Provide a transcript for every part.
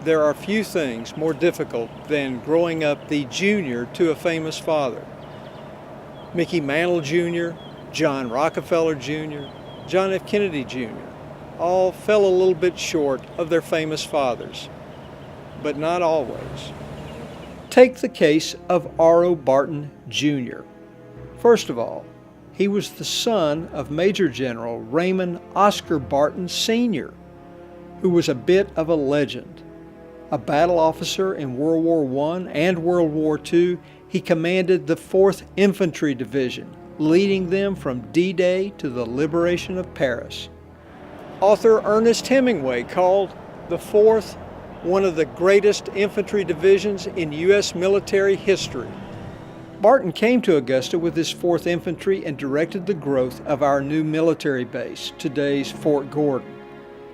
There are few things more difficult than growing up the junior to a famous father. Mickey Mantle Jr., John Rockefeller Jr., John F. Kennedy Jr. all fell a little bit short of their famous fathers, but not always. Take the case of R.O. Barton Jr. First of all, he was the son of Major General Raymond Oscar Barton Sr., who was a bit of a legend. A battle officer in World War I and World War II, he commanded the 4th Infantry Division, leading them from D-Day to the liberation of Paris. Author Ernest Hemingway called the 4th one of the greatest infantry divisions in U.S. military history. Barton came to Augusta with his 4th Infantry and directed the growth of our new military base, today's Fort Gordon.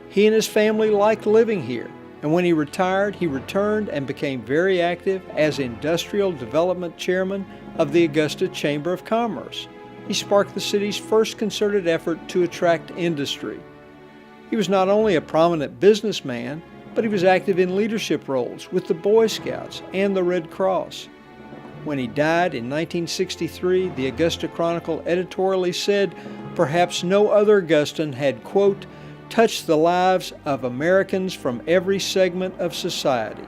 He and his family liked living here, and when he retired, he returned and became very active as Industrial Development Chairman of the Augusta Chamber of Commerce. He sparked the city's first concerted effort to attract industry. He was not only a prominent businessman, but he was active in leadership roles with the Boy Scouts and the Red Cross. When he died in 1963, the Augusta Chronicle editorially said, "Perhaps no other Augustan had, quote, touched the lives of Americans from every segment of society."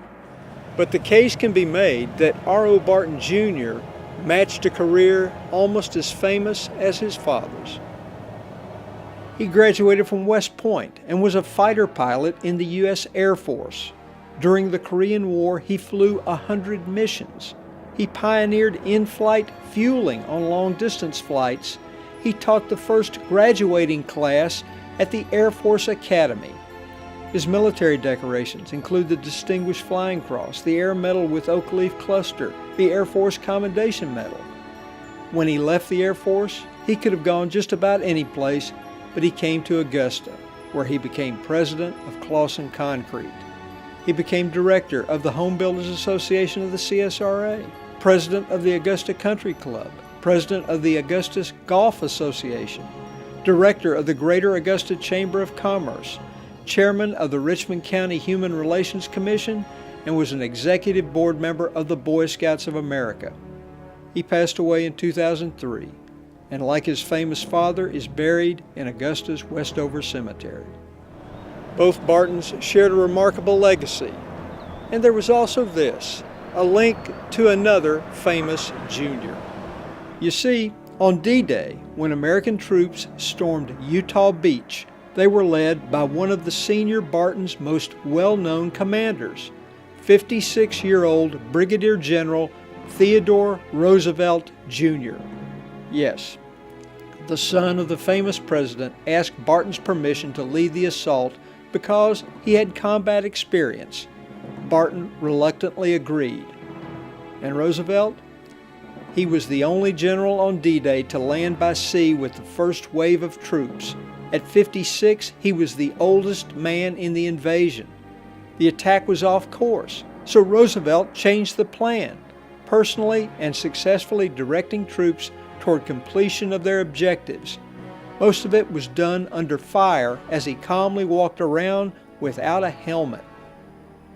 But the case can be made that R.O. Barton Jr. matched a career almost as famous as his father's. He graduated from West Point and was a fighter pilot in the U.S. Air Force. During the Korean War, he flew 100 missions. He pioneered in-flight fueling on long-distance flights. He taught the first graduating class at the Air Force Academy. His military decorations include the Distinguished Flying Cross, the Air Medal with Oak Leaf Cluster, the Air Force Commendation Medal. When he left the Air Force, he could have gone just about any place, but he came to Augusta, where he became president of Clausen Concrete. He became director of the Home Builders Association of the CSRA, president of the Augusta Country Club, president of the Augusta Golf Association, director of the Greater Augusta Chamber of Commerce, chairman of the Richmond County Human Relations Commission, and was an executive board member of the Boy Scouts of America. He passed away in 2003, and like his famous father, is buried in Augusta's Westover Cemetery. Both Bartons shared a remarkable legacy, and there was also this, a link to another famous junior. You see, on D-Day, when American troops stormed Utah Beach, they were led by one of the senior Barton's most well-known commanders, 56-year-old Brigadier General Theodore Roosevelt Jr. Yes, the son of the famous president asked Barton's permission to lead the assault because he had combat experience. Barton reluctantly agreed. And Roosevelt? He was the only general on D-Day to land by sea with the first wave of troops. At 56, he was the oldest man in the invasion. The attack was off course, so Roosevelt changed the plan, personally and successfully directing troops toward completion of their objectives. Most of it was done under fire as he calmly walked around without a helmet.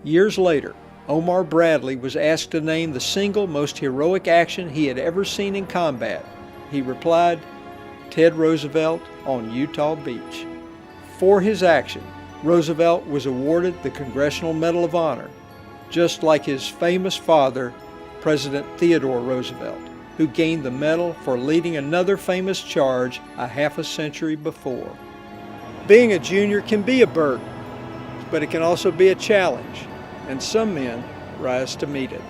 Years later, Omar Bradley was asked to name the single most heroic action he had ever seen in combat. He replied, Ted Roosevelt on Utah Beach. For his action, Roosevelt was awarded the Congressional Medal of Honor, just like his famous father, President Theodore Roosevelt, who gained the medal for leading another famous charge a half a century before. Being a junior can be a burden, but it can also be a challenge, and some men rise to meet it.